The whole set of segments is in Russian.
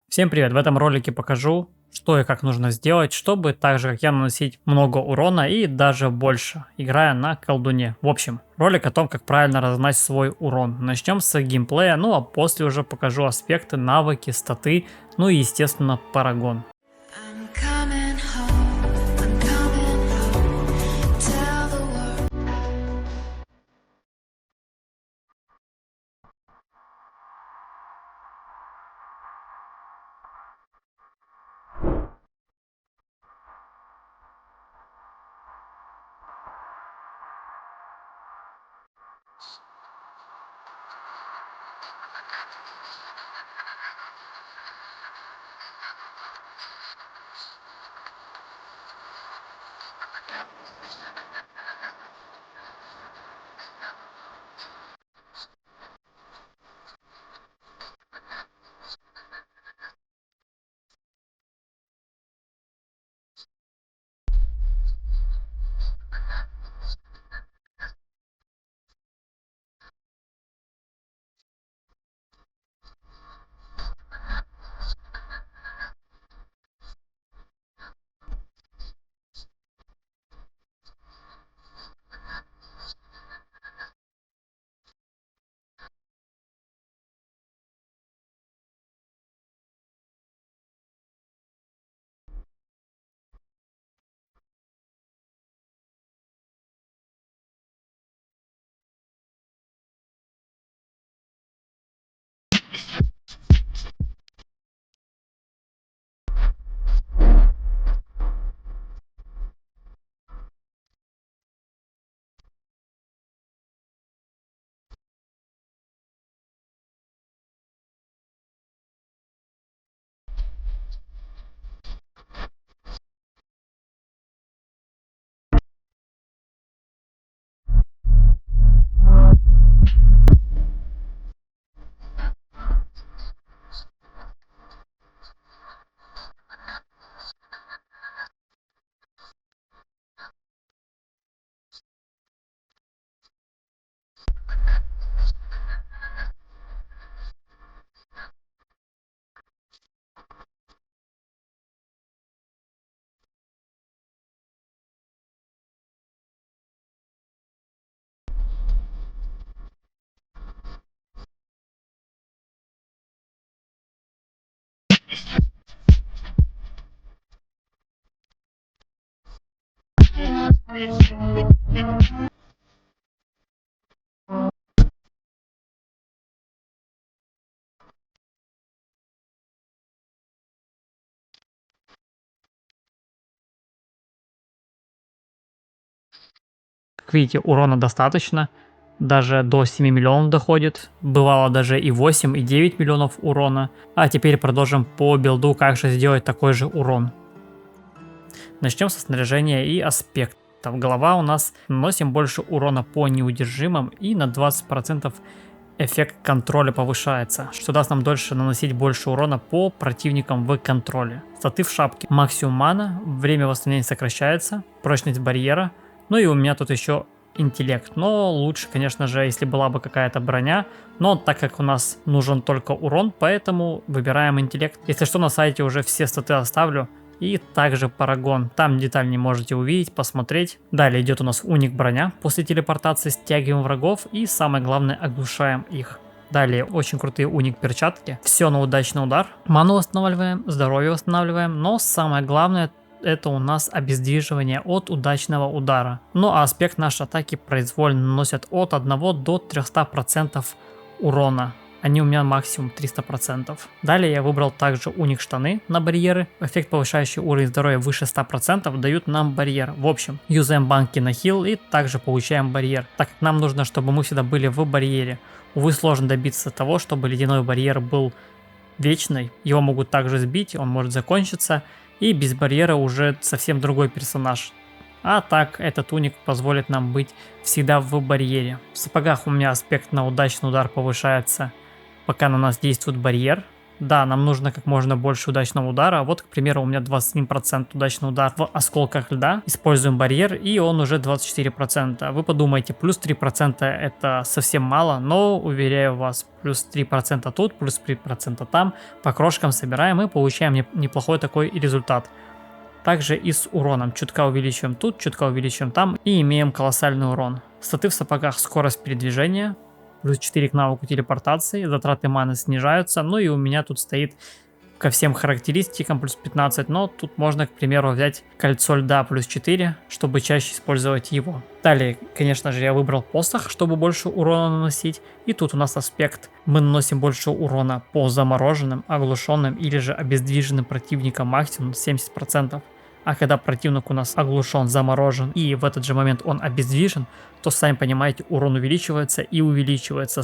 Всем привет! В этом ролике покажу, что и как нужно сделать, чтобы так же, как я, наносить много урона и даже больше, играя на колдуне. В общем, ролик о том, как правильно разносить свой урон. Начнем с геймплея, ну а после уже покажу аспекты, навыки, статы, ну и естественно парагон. I'm coming home, I'm coming home. Tell the world. Как видите, урона достаточно, даже до 7 миллионов доходит, бывало даже и 8, и 9 миллионов урона. А теперь продолжим по билду, как же сделать такой же урон. Начнем со снаряжения и аспектов. Голова у нас наносим больше урона по неудержимым и на 20% эффект контроля повышается, что даст нам дольше наносить больше урона по противникам в контроле. Статы в шапке. Максимум мана, время восстановления сокращается, прочность барьера. Ну и у меня тут еще интеллект, но лучше, конечно же, если была бы какая-то броня, но так как у нас нужен только урон, поэтому выбираем интеллект. Если что, на сайте уже все статы оставлю. И также парагон, там детальнее можете увидеть, посмотреть. Далее идет у нас уник броня, после телепортации стягиваем врагов и самое главное оглушаем их. Далее очень крутые уник перчатки, все на удачный удар. Ману восстанавливаем, здоровье восстанавливаем, но самое главное это у нас обездвиживание от удачного удара. Ну а аспект нашей атаки произвольно наносят от 1 до 300% урона. Они у меня максимум 300%. Далее я выбрал также уник штаны на барьеры. Эффект, повышающий уровень здоровья выше 100%, дают нам барьер. В общем, юзаем банки на хил и также получаем барьер. Так как нам нужно, чтобы мы всегда были в барьере. Увы, сложно добиться того, чтобы ледяной барьер был вечный. Его могут также сбить, он может закончиться. И без барьера уже совсем другой персонаж. А так, этот уник позволит нам быть всегда в барьере. В сапогах у меня аспект на удачный удар повышается, пока на нас действует барьер. Да, нам нужно как можно больше удачного удара. Вот, к примеру, у меня 21% удачный удар в осколках льда. Используем барьер, и он уже 24%. Вы подумаете, плюс 3% это совсем мало, но, уверяю вас, плюс 3% тут, плюс 3% там. По крошкам собираем и получаем неплохой такой результат. Также и с уроном. Чутка увеличиваем тут, чутка увеличиваем там и имеем колоссальный урон. Статы в сапогах: скорость передвижения, плюс 4 к навыку телепортации, затраты маны снижаются, ну и у меня тут стоит ко всем характеристикам плюс 15, но тут можно, к примеру, взять кольцо льда плюс 4, чтобы чаще использовать его. Далее, конечно же, я выбрал посох, чтобы больше урона наносить, и тут у нас аспект: мы наносим больше урона по замороженным, оглушенным или же обездвиженным противникам, максимум 70%. А когда противник у нас оглушен, заморожен и в этот же момент он обездвижен, то, сами понимаете, урон увеличивается и увеличивается.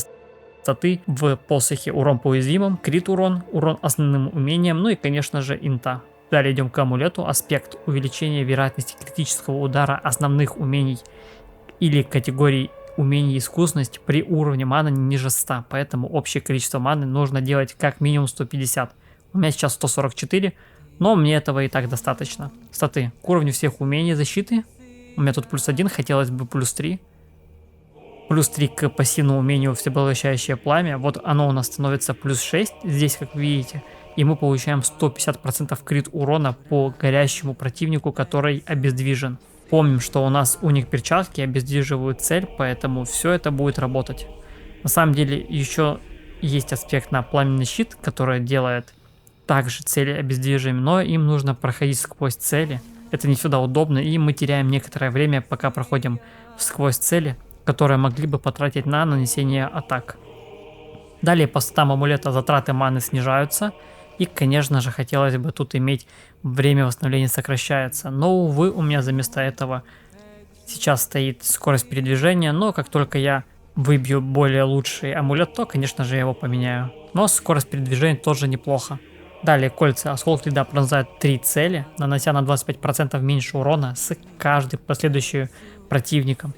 Статы в посохе: урон по уязвимым, крит урон, урон основным умением, ну и, конечно же, инта. Далее идем к амулету. Аспект: увеличение вероятности критического удара основных умений или категории умений искусность при уровне маны ниже 100, поэтому общее количество маны нужно делать как минимум 150. У меня сейчас 144, но мне этого и так достаточно. Статы: к уровню всех умений защиты. У меня тут плюс 1, хотелось бы плюс 3. Плюс 3 к пассивному умению всепоглощающее пламя. Вот оно у нас становится плюс 6, здесь, как видите. И мы получаем 150% крит урона по горящему противнику, который обездвижен. Помним, что у нас уник перчатки обездвиживают цель, поэтому все это будет работать. На самом деле еще есть аспект на пламенный щит, который делает также цели обездвижимыми, но им нужно проходить сквозь цели. Это не всегда удобно, и мы теряем некоторое время, пока проходим сквозь цели, которые могли бы потратить на нанесение атак. Далее по статам амулета затраты маны снижаются. И, конечно же, хотелось бы тут иметь время восстановления сокращается. Но, увы, у меня вместо этого сейчас стоит скорость передвижения. Но как только я выбью более лучший амулет, то, конечно же, я его поменяю. Но скорость передвижения тоже неплохо. Далее кольца: осколки льда пронзают 3 цели, нанося на 25% меньше урона с каждым последующим противником.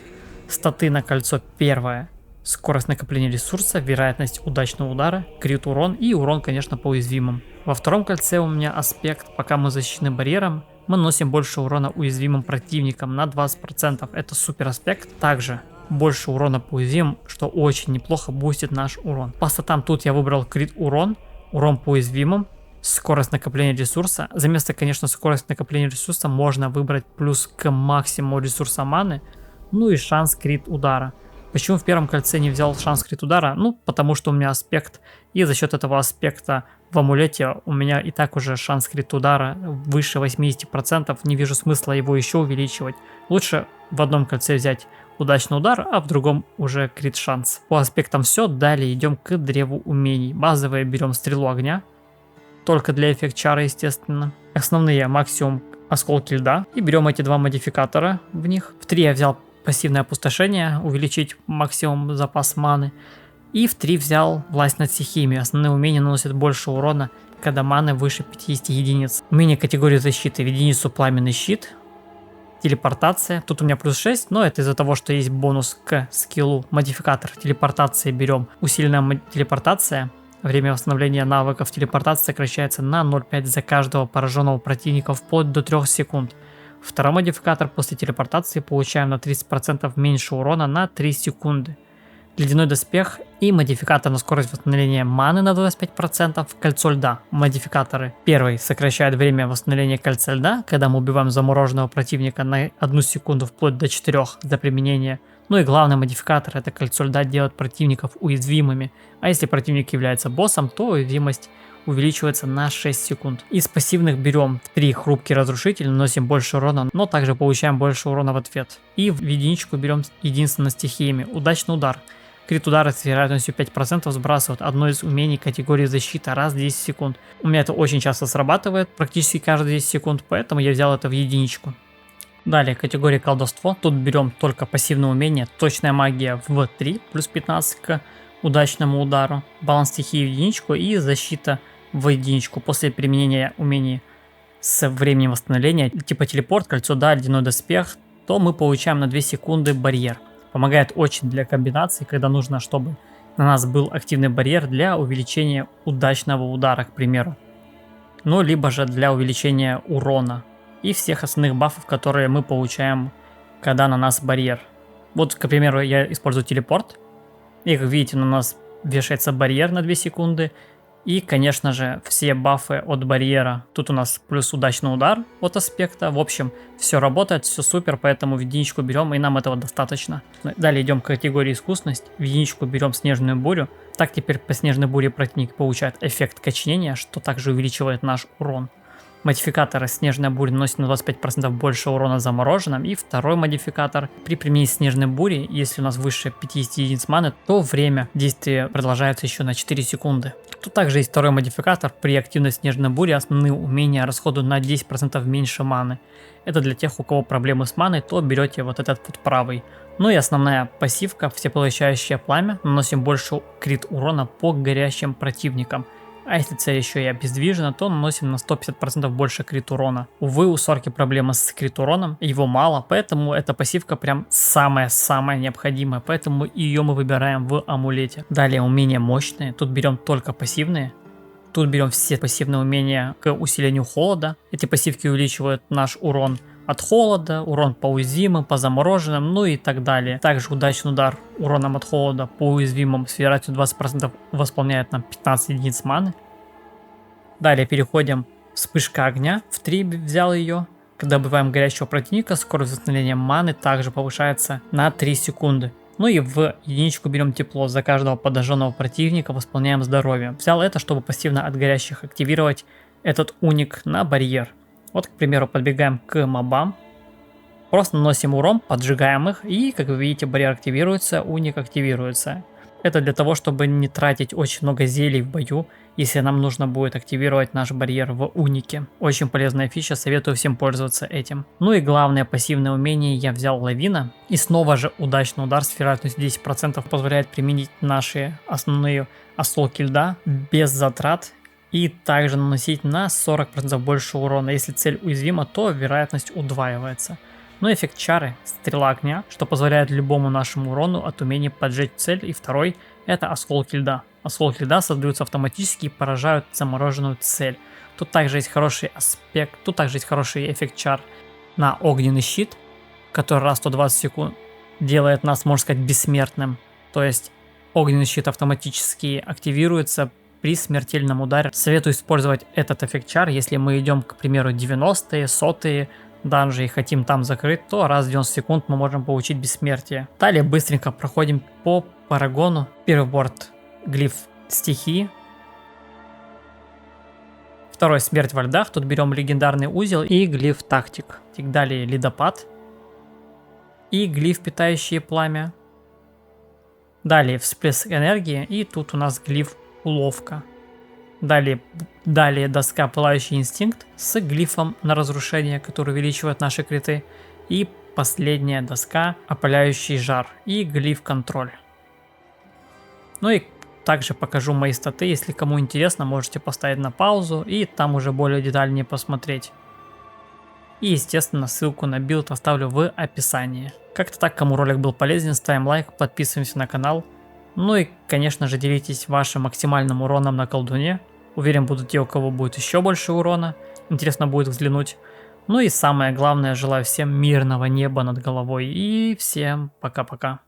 Статы на кольцо: первое: скорость накопления ресурса, вероятность удачного удара, крит урон и урон, конечно, по уязвимым. Во втором кольце у меня аспект: пока мы защищены барьером, мы наносим больше урона уязвимым противникам на 20%. Это супер аспект. Также больше урона по уязвимым, что очень неплохо бустит наш урон. По статам тут я выбрал крит урон, урон по уязвимым, скорость накопления ресурса. За место, конечно, скорость накопления ресурса можно выбрать плюс к максимуму ресурса маны, ну и шанс крит удара. Почему в первом кольце не взял шанс крит удара? Ну, потому что у меня аспект, и за счет этого аспекта в амулете у меня и так уже шанс крит удара выше 80%, не вижу смысла его еще увеличивать. Лучше в одном кольце взять удачный удар, а в другом уже крит шанс. По аспектам все, далее идем к древу умений. Базовые берем стрелу огня, только для эффект чара, естественно. Основные: максимум осколки льда, и берем эти два модификатора в них. В 3 я взял пассивное опустошение, увеличить максимум запас маны. И в 3 взял власть над стихиями. Основные умения наносят больше урона, когда маны выше 50 единиц. Умение категории защиты: в единицу пламенный щит, телепортация. Тут у меня плюс 6, но это из-за того, что есть бонус к скиллу. Модификатор телепортации берем усиленная телепортация. Время восстановления навыков телепортации сокращается на 0,5 за каждого пораженного противника вплоть до 3 секунд. Второй модификатор: после телепортации получаем на 30% меньше урона на 3 секунды. Ледяной доспех и модификатор на скорость восстановления маны на 25%. Кольцо льда. Модификаторы: первый сокращает время восстановления кольца льда, когда мы убиваем замороженного противника, на 1 секунду вплоть до 4 за применение. Ну и главный модификатор: это кольцо льда делает противников уязвимыми, а если противник является боссом, то уязвимость увеличивается на 6 секунд. Из пассивных берем 3 хрупкий разрушитель, наносим больше урона, но также получаем больше урона в ответ. И в единичку берем единственно стихиями. Удачный удар. Крит удара с вероятностью 5% сбрасывает одно из умений категории защита раз в 10 секунд. У меня это очень часто срабатывает, практически каждые 10 секунд, поэтому я взял это в единичку. Далее категория колдовство. Тут берем только пассивное умение: точная магия в 3 плюс 15 к удачному удару, баланс стихии в единичку и защита в единичку. После применения умений с временем восстановления, типа телепорт, кольцо, да, ледяной доспех, то мы получаем на 2 секунды барьер. Помогает очень для комбинаций, когда нужно, чтобы на нас был активный барьер для увеличения удачного удара, к примеру. Ну, либо же для увеличения урона и всех остальных бафов, которые мы получаем, когда на нас барьер. Вот, к примеру, я использую телепорт, и, как видите, на нас вешается барьер на 2 секунды. И, конечно же, все бафы от барьера. Тут у нас плюс удачный удар от аспекта. В общем, все работает, все супер, поэтому в единичку берем, и нам этого достаточно. Далее идем к категории искусность. В единичку берем снежную бурю. Так теперь по снежной буре противник получает эффект качнения, что также увеличивает наш урон. Модификатор снежная буря наносит на 25% больше урона замороженным. И второй модификатор: при применении снежной бури, если у нас выше 50 единиц маны, то время действия продолжается еще на 4 секунды. Тут также есть второй модификатор: при активной снежной буре основные умения расходуют на 10% меньше маны. Это для тех, у кого проблемы с маной, то берете вот этот вот правый. Ну и основная пассивка: всепоглощающее пламя. Наносим больше крит урона по горящим противникам. А если цель еще и обездвижена, то наносим на 150% больше крит урона. Увы, у Сорки проблема с крит уроном, его мало, поэтому эта пассивка прям самая-самая необходимая, поэтому ее мы выбираем в амулете. Далее умения мощные, тут берем только пассивные. Тут берем все пассивные умения к усилению холода. Эти пассивки увеличивают наш урон от холода, урон по уязвимым, по замороженным, ну и так далее. Также удачный удар уроном от холода по уязвимым с вероятностью 20% восполняет нам 15 единиц маны. Далее переходим: вспышка огня, в 3 взял ее. Когда добываем горящего противника, скорость восстановления маны также повышается на 3 секунды. Ну и в единичку берем тепло, за каждого подожженного противника восполняем здоровье. Взял это, чтобы пассивно от горящих активировать этот уник на барьер. Вот, к примеру, подбегаем к мобам, просто наносим урон, поджигаем их, и, как вы видите, барьер активируется, уник активируется. Это для того, чтобы не тратить очень много зелий в бою, если нам нужно будет активировать наш барьер в унике. Очень полезная фича, советую всем пользоваться этим. Ну и главное пассивное умение я взял лавина. И снова же удачный удар с вероятностью 10% позволяет применить наши основные осколки льда без затрат. И также наносить на 40% больше урона. Если цель уязвима, то вероятность удваивается. Ну и эффект чары стрела огня, что позволяет любому нашему урону от умения поджечь цель. И второй — это осколки льда. Осколки льда создаются автоматически и поражают замороженную цель. Тут также есть хороший аспект, тут также есть хороший эффект чар на огненный щит, который раз в 120 секунд делает нас, можно сказать, бессмертным. То есть огненный щит автоматически активируется при смертельном ударе. Советую использовать этот эффект чар, если мы идем, к примеру, 90-е, 100-е данжи и хотим там закрыть, то раз в 90 секунд мы можем получить бессмертие. Далее быстренько проходим по парагону. Первый борт — глиф стихии. Второй — смерть во льдах. Тут берем легендарный узел и глиф тактик. Далее ледопад и глиф питающее пламя. Далее всплеск энергии, и тут у нас глиф уловка. Далее доска пылающий инстинкт с глифом на разрушение, который увеличивает наши криты. И последняя доска опаляющий жар и глиф контроль. Ну и также покажу мои статы, если кому интересно, можете поставить на паузу и там уже более детальнее посмотреть. И естественно ссылку на билд оставлю в описании. Как-то так, кому ролик был полезен, ставим лайк, подписываемся на канал. Ну и, конечно же, делитесь вашим максимальным уроном на колдуне. Уверен, будут те, у кого будет еще больше урона. Интересно будет взглянуть. Ну и самое главное, желаю всем мирного неба над головой. И всем пока-пока.